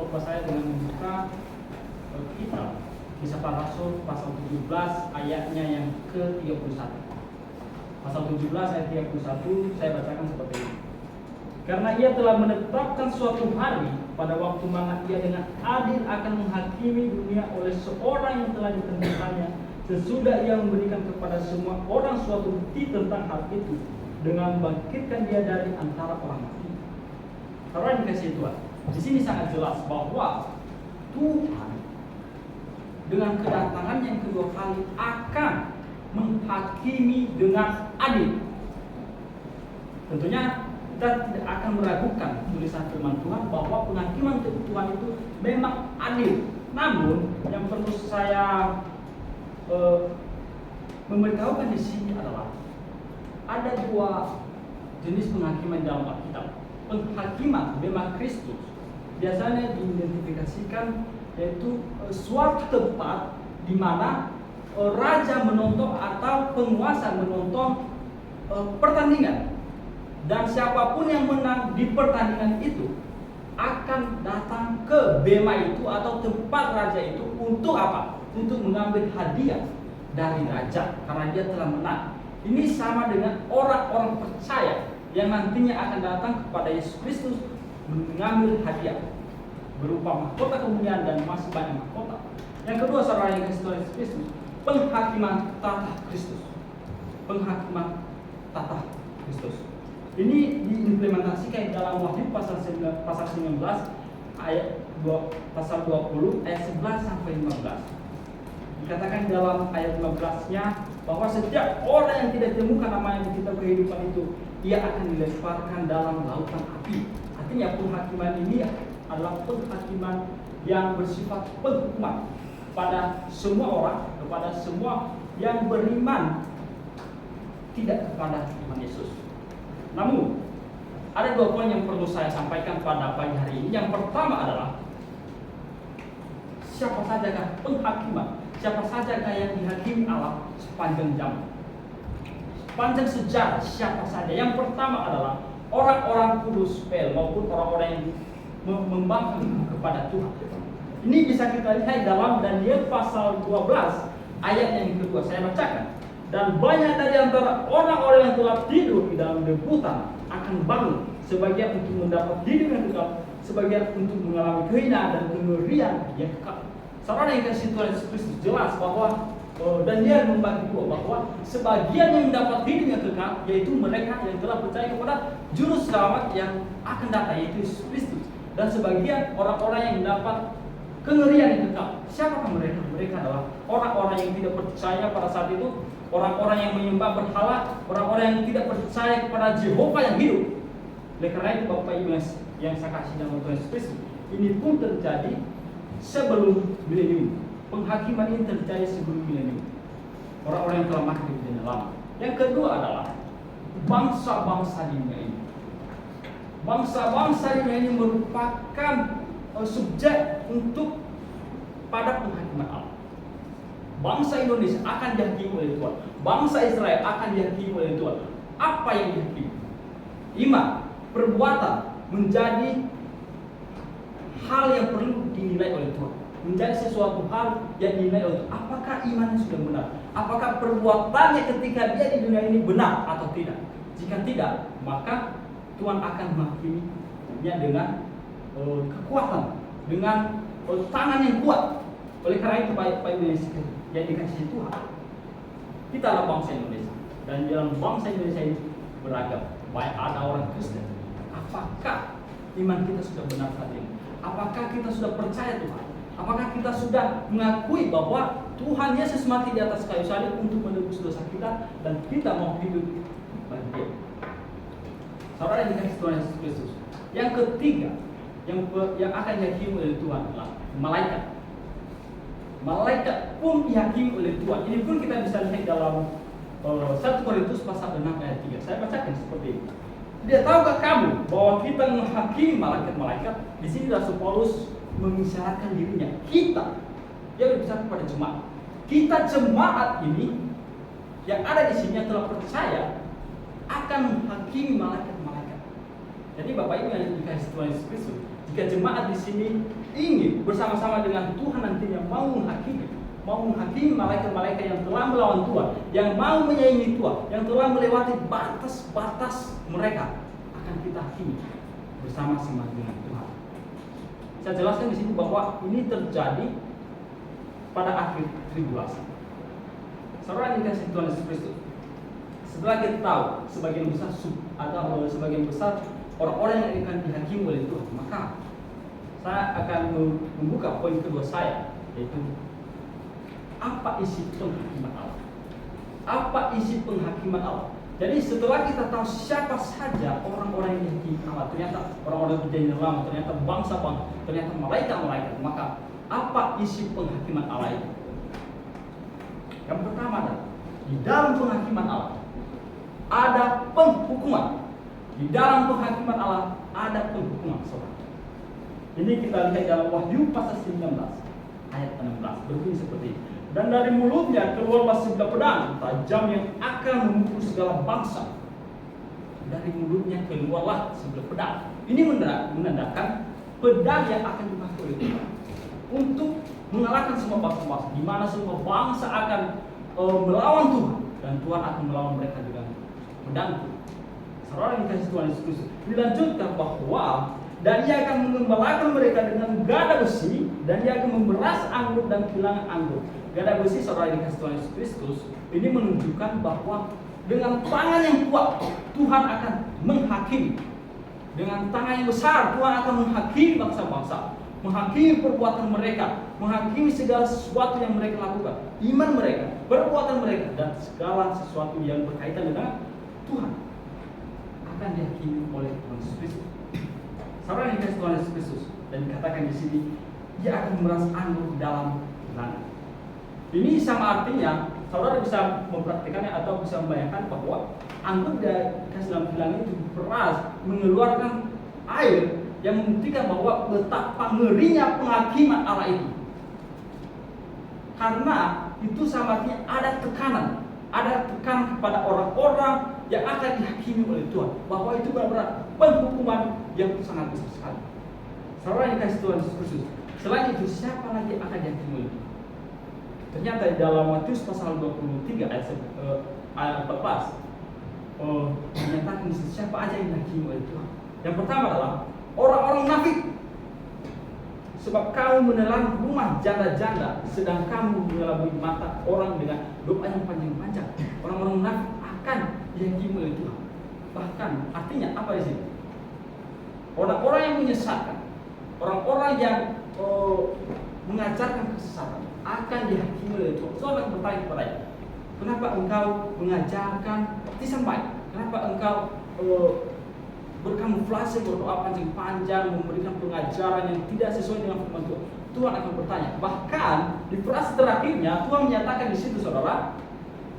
khotbah saya dengan membuka kitab Kisah Para Rasul pasal 17 ayatnya yang ke-31. Pasal 17 ayat 31 saya bacakan seperti ini. Karena ia telah menetapkan suatu hari pada waktu mana ia dengan adil akan menghakimi dunia oleh seorang yang telah ditentukannya, sesudah ia memberikan kepada semua orang suatu bukti tentang hal itu dengan membangkitkan dia dari antara orang mati. Saudara dikasih Tuhan, di sini sangat jelas bahwa Tuhan dengan kedatangan yang kedua kali akan menghakimi dengan adil. Tentunya kita tidak akan meragukan tulisan firman Tuhan bahwa penghakiman Tuhan itu memang adil. Namun yang perlu saya memberitahukan di sini adalah ada dua jenis penghakiman dalam Alkitab. Penghakiman bema Kristus biasanya diidentifikasikan yaitu suatu tempat di mana raja menonton atau penguasa menonton pertandingan, dan siapapun yang menang di pertandingan itu akan datang ke bema itu atau tempat raja itu untuk apa? Untuk mengambil hadiah dari raja karena dia telah menang. Ini sama dengan orang-orang percaya yang nantinya akan datang kepada Yesus Kristus mengambil hadiah berupa mahkota kemuliaan dan masih banyak mahkota. Yang kedua, saudara yang Yesus Kristus, penghakiman tata Kristus. Penghakiman tata Kristus. Ini diimplementasikan dalam Wahyu pasal 19 ayat 2, pasal 20 ayat 11 sampai 15. Dikatakan dalam ayat 15-nya bahwa setiap orang yang tidak ditemukan namanya di kitab kehidupan itu, ia akan dilemparkan dalam lautan api. Artinya penghakiman ini adalah penghakiman yang bersifat penghukuman pada semua orang, kepada semua yang beriman tidak kepada Tuhan Yesus. Namun ada dua poin yang perlu saya sampaikan pada pagi hari ini. Yang pertama adalah siapa sajakah penghakiman, siapa sajakah yang dihakimi Allah sepanjang zaman, sepanjang sejarah, siapa saja. Yang pertama adalah orang-orang kudus maupun orang-orang yang membangkang kepada Tuhan. Ini bisa kita lihat dalam Daniel pasal 12 ayat yang kedua. Saya bacakan. Dan banyak dari antara orang-orang yang telah tidur di dalam debutan akan bangun, sebagian untuk mendapat hidup yang kekal, sebagian untuk mengalami kehinaan dan kengerian yang kekal. Saudara yang kasih Tuhan Yesus Kristus, jelas bahwa Daniel membagi dua, bahwa sebagian yang mendapat hidup yang kekal yaitu mereka yang telah percaya kepada juru selamat yang akan datang, yaitu Yesus Kristus. Dan sebagian orang-orang yang mendapat kengerian yang kekal. Siapakah mereka? Mereka adalah orang-orang yang tidak percaya pada saat itu, orang-orang yang menyembah berhala, orang-orang yang tidak percaya kepada Jehovah yang hidup. Oleh karena itu Bapak Ibu yang saya kasih dalam Tuhan Yesus Kristus, ini pun terjadi sebelum milenium. Penghakiman ini terjadi sebelum milenium. Orang-orang yang telah mati di dunia lama. Yang kedua adalah bangsa-bangsa di dunia ini. Bangsa-bangsa di dunia ini merupakan subjek untuk pada penghakiman Allah. Bangsa Indonesia akan dihakimi oleh Tuhan. Bangsa Israel akan dihakimi oleh Tuhan. Apa yang dihakimi? Iman, perbuatan menjadi hal yang perlu dinilai oleh Tuhan. Menjadi sesuatu hal yang dinilai oleh Tuhan. Apakah imannya sudah benar? Apakah perbuatannya ketika dia di dunia ini benar atau tidak? Jika tidak, maka Tuhan akan menghakiminya dengan kekuatan, dengan tangan yang kuat. Oleh karena itu Bapak Ibu yang dikasihi Tuhan, kita adalah bangsa Indonesia, dan dalam bangsa Indonesia ini beragam. Baik ada orang Kristen. Apakah iman kita sudah benar saat ini? Apakah kita sudah percaya Tuhan? Apakah kita sudah mengakui bahwa Tuhan Yesus mati di atas kayu salib untuk menebus dosa kita, dan kita mau hidup bagi Dia? Saudara yang dikasihi Tuhan Yesus Kristus, yang ketiga yang akan dihakimi oleh Tuhan adalah malaikat. Malaikat pun dihakimi oleh Tuhan. Ini pun kita bisa lihat dalam 1 Korintus pasal 6 ayat 3. Saya bacakan seperti ini. Dia tahukah kamu bahwa kita menghakimi malaikat-malaikat? Di sini Rasul Paulus mengisyaratkan dirinya. Dia berbicara kepada jemaat. Kita jemaat ini yang ada di sini yang telah percaya akan menghakimi malaikat-malaikat. Jadi Bapak Ibu yang dikasih Tuhan Yesus Kristus, jika jemaat di sini ingin bersama-sama dengan Tuhan nantinya mau menghakimi malaikat-malaikat yang telah melawan Tuhan, yang mau menyaingi Tuhan, yang telah melewati batas-batas mereka, akan kita hakimi bersama-sama dengan Tuhan. Saya jelaskan di sini bahwa ini terjadi pada akhir tribulasi. Saudara yang dikasih Tuhan Yesus Kristus, setelah kita tahu sebagian besar orang-orang yang akan dihakimi oleh Tuhan, maka saya akan membuka poin kedua saya, yaitu apa isi penghakiman Allah? Apa isi penghakiman Allah? Jadi setelah kita tahu siapa saja orang-orang yang dihakimi Allah, ternyata orang-orang perjanjian lama, ternyata bangsa-bangsa, ternyata malaikat-malaikat, maka apa isi penghakiman Allah itu? Yang pertama adalah di dalam penghakiman Allah ada penghukuman. Di dalam penghakiman Allah ada penghukuman, saudara. Ini kita lihat dalam Wahyu pasal 19 ayat 16, berbunyi seperti ini. Dan dari mulutnya keluarlah sebilah pedang tajam yang akan memukul segala bangsa. Dari mulutnya keluarlah sebilah pedang. Ini menandakan pedang yang akan dipakai oleh Tuhan untuk mengalahkan semua bangsa-bangsa, di mana semua bangsa akan melawan Tuhan, dan Tuhan akan melawan mereka dengan pedang. Saudara yang dikasih Tuhan Yesus Kristus, dilanjutkan bahwa dan ia akan mengembalakan mereka dengan gada besi, dan ia akan memeras anggur dan kilangan anggur. Gada besi, saudara yang dikasih Tuhan Yesus Kristus, ini menunjukkan bahwa dengan tangan yang kuat Tuhan akan menghakimi. Dengan tangan yang besar Tuhan akan menghakimi bangsa-bangsa, menghakimi perbuatan mereka, menghakimi segala sesuatu yang mereka lakukan, iman mereka, perbuatan mereka, dan segala sesuatu yang berkaitan dengan Tuhan akan dihakimi oleh Tuhan Yesus Kristus. Saudara yang dikasih Tuhan Yesus Kristus, dan dikatakan di sini, Dia akan memeras anggur di dalam kilangan. Ini sama artinya, saudara bisa mempraktikannya atau bisa membayangkan bahwa anggur dikasih dalam kilangan itu diperas, mengeluarkan air yang membuktikan bahwa betapa ngerinya penghakiman Allah itu. Karena itu sama artinya ada tekanan kepada orang-orang yang akan dihakimi oleh Tuhan, bahwa itu benar-benar penghukuman yang sangat besar sekali. Saudara yang dikasih Tuhan Yesus Kristus, selain itu siapa lagi yang akan dihakimi oleh Tuhan? Ternyata di dalam Matius pasal 23 ayat 14 menyatakan siapa aja yang dihakimi oleh Tuhan. Yang pertama adalah orang-orang munafik. Sebab kamu menelan rumah janda-janda, sedang kamu mengelabui mata orang dengan doa yang panjang-panjang. Orang-orang munafik akan dihakimi oleh Tuhan. Bahkan artinya apa di sini? Orang-orang yang menyesatkan, orang-orang yang mengajarkan kesesatan akan dihakimi oleh Tuhan. Saudara bertanya kepadanya, kenapa engkau mengajarkan baptisan baik? Kenapa engkau berkamuflase, berdoa panjang-panjang, memberikan pengajaran yang tidak sesuai dengan firman Tuhan? Tuhan akan bertanya. Bahkan di frase terakhirnya Tuhan menyatakan di situ, saudara,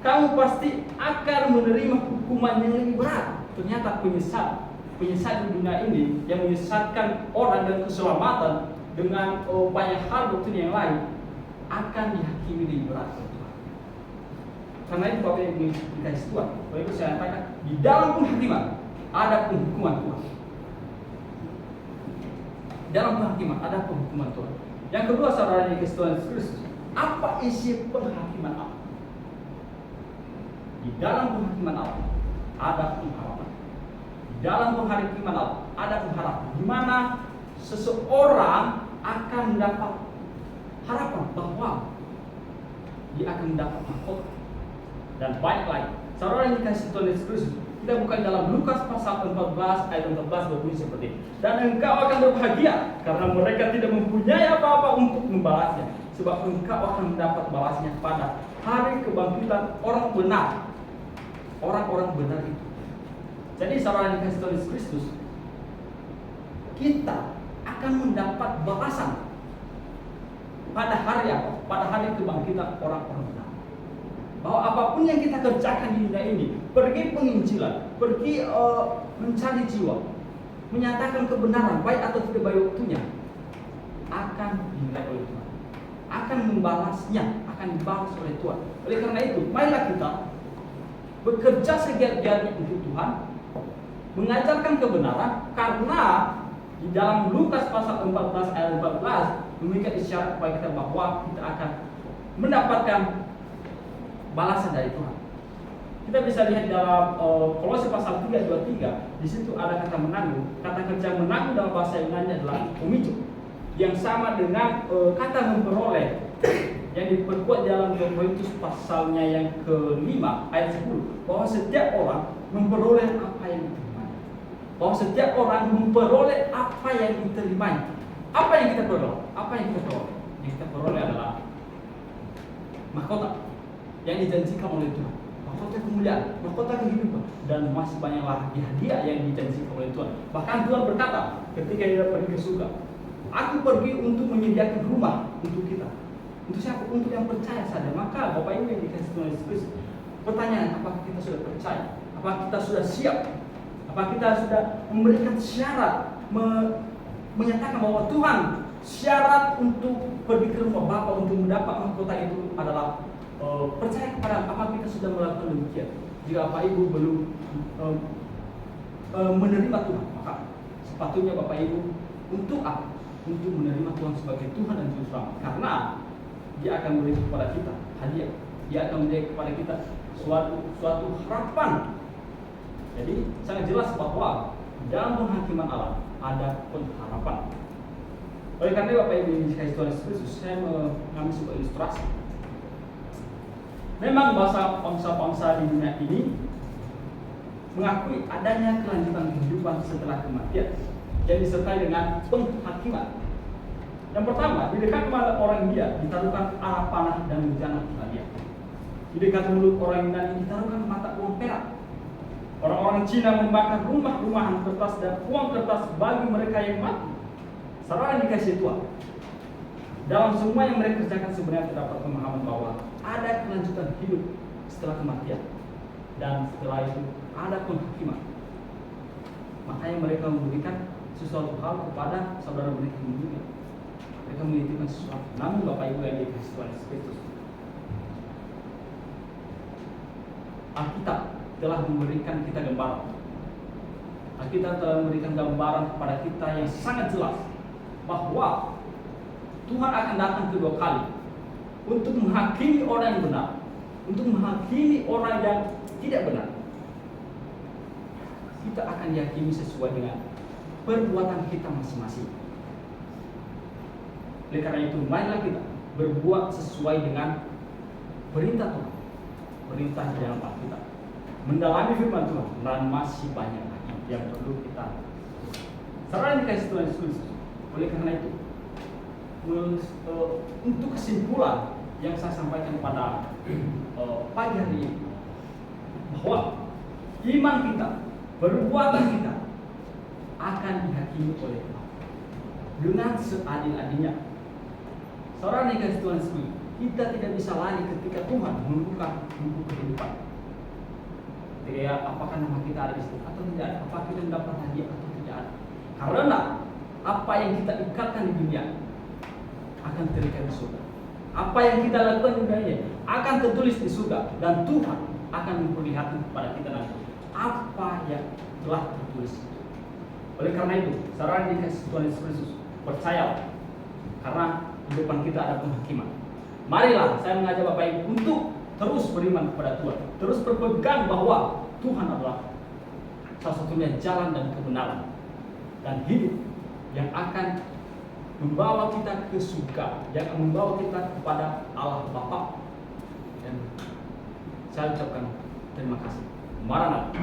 kamu pasti akan menerima hukuman yang lebih berat. Ternyata penyesat di dunia ini yang menyesatkan orang dan keselamatan dengan banyak hal doktrin yang lain akan dihakimi lebih berat oleh Tuhan. Karena itu Bapak yang dikasih Tuhan, Bapak Ibu saya katakan di dalam penghakiman ada penghukuman Tuhan. Dalam penghakiman ada penghukuman Tuhan. Yang kedua, saudara yang dikasih Tuhan Yesus Kristus, apa isi penghakiman Allah? Di dalam penghakiman Allah ada pengharapan. Di dalam penghakiman Allah ada pengharapan, di mana seseorang akan mendapat harapan bahwa dia akan mendapat mahkota dan banyak lagi. Saudara yang dikasih Tuhan Yesus Kristus, kita bukan dalam Lukas pasal 14 ayat 14 berbunyi seperti ini. Dan engkau akan berbahagia karena mereka tidak mempunyai apa-apa untuk membalasnya, sebab engkau akan mendapat balasnya pada hari kebangkitan orang benar. Orang-orang benar itu. Jadi saudara yang dikasih Tuhan Yesus Kristus, kita akan mendapat balasan pada hari apa? Pada hari kebangkitan orang-orang benar. Bahwa apapun yang kita kerjakan di dunia ini, pergi penginjilan, pergi mencari jiwa, menyatakan kebenaran baik atau tidak baik waktunya, akan dinilai oleh Tuhan, akan membalasnya, akan dibalas oleh Tuhan. Oleh karena itu, marilah kita bekerja segiat-giatnya untuk Tuhan, mengajarkan kebenaran, karena di dalam Lukas pasal 14 ayat 14 memberikan isyarat kepada kita bahwa kita akan mendapatkan balasan dari Tuhan. Kita bisa lihat dalam Kolose pasal 3:23, di situ ada kata menanggung. Kata kerja menanggung dalam bahasa Yunani adalah omijo, yang sama dengan kata memperoleh yang diperkuat dalam Korintus pasalnya yang ke-5 ayat 10, bahwa setiap orang memperoleh apa yang diterimanya. Bahwa setiap orang memperoleh apa yang diterimanya. Apa yang kita peroleh? Apa yang kita peroleh? Yang kita peroleh adalah mahkota yang dijanjikan oleh Tuhan, mahkota kemuliaan, mahkota kehidupan, dan masih banyak lagi hadiah yang dijanjikan oleh Tuhan. Bahkan Tuhan berkata ketika dia pergi ke surga, aku pergi untuk menyediakan rumah untuk kita. Untuk siapa? Untuk yang percaya saja. Maka Bapak Ibu yang dikasih Tuhan Yesus Kristus, pertanyaan, apakah kita sudah percaya? Apakah kita sudah siap? Apakah kita sudah memberikan syarat, menyatakan bahwa Tuhan, syarat untuk pergi ke rumah Bapa untuk mendapat mahkota itu adalah percaya kepada apa kita sudah melakukan demikian. Jika Bapak Ibu belum menerima Tuhan, maka sepatutnya Bapak Ibu untuk apa? Untuk menerima Tuhan sebagai Tuhan dan Juru Selamat, karena Dia akan memberi kepada kita hadiah. Dia akan memberi kepada kita suatu harapan. Jadi sangat jelas bahwa dalam penghakiman Allah ada pengharapan. Oleh karena Bapak Ibu yang dikasihi Tuhan Yesus Kristus, saya mengambil sebuah ilustrasi. Memang bangsa-bangsa di dunia ini mengakui adanya kelanjutan kehidupan setelah kematian yang disertai dengan penghakiman. Yang pertama, di dekat kepala orang India ditaruhkan anak panah dan bejana Italia. Di dekat mulut orang Yunani ditaruhkan mata uang perak. Orang-orang Cina membakar rumah-rumahan kertas dan uang kertas bagi mereka yang mati. Saudara yang dikasihi Tuhan, dalam semua yang mereka kerjakan sebenarnya terdapat pemahaman bahwa ada kelanjutan hidup setelah kematian, dan setelah itu ada penghakiman. Makanya mereka memberikan sesuatu hal kepada saudara mereka yang meninggal. Mereka menitipkan sesuatu. Namun Bapak Ibu yang dikasihi Tuhan Yesus Kristus, Alkitab telah memberikan kita gambaran. Alkitab telah memberikan gambaran kepada kita yang sangat jelas bahwa Tuhan akan datang kedua kali untuk menghakimi orang yang benar, untuk menghakimi orang yang tidak benar. Kita akan dihakimi sesuai dengan perbuatan kita masing-masing. Oleh karena itu, marilah kita berbuat sesuai dengan perintah Tuhan, perintah dalam Alkitab, mendalami firman Tuhan, dan masih banyak lagi yang perlu kita. Saudara yang dikasihi Tuhan Yesus, oleh karena itu, untuk kesimpulan yang saya sampaikan pada pagi hari ini, bahwa iman kita, perbuatan kita akan dihakimi oleh Tuhan dengan seadil-adilnya. Saudara yang dikasihi Tuhan Yesus, kita tidak bisa lari ketika Tuhan membuka buku kehidupan. Ketika apakah nama kita ada di situ atau tidak ada, apakah kita mendapat hadiah atau tidak ada. Karena apa yang kita ikatkan di dunia akan terikat di surga. Apa yang kita lakukan di dunia ini akan tertulis di surga, dan Tuhan akan memperlihatkan kepada kita nanti apa yang telah tertulis. Oleh karena itu, saudara yang dikasihi Tuhan Yesus Kristus, percayalah, karena di depan kita ada penghakiman. Marilah saya mengajak Bapak Ibu untuk terus beriman kepada Tuhan, terus berpegang bahwa Tuhan adalah satu-satunya jalan dan kebenaran dan hidup yang akan membawa kita ke surga, yang akan membawa kita kepada Allah Bapa. Dan saya ucapkan terima kasih. Maranatha.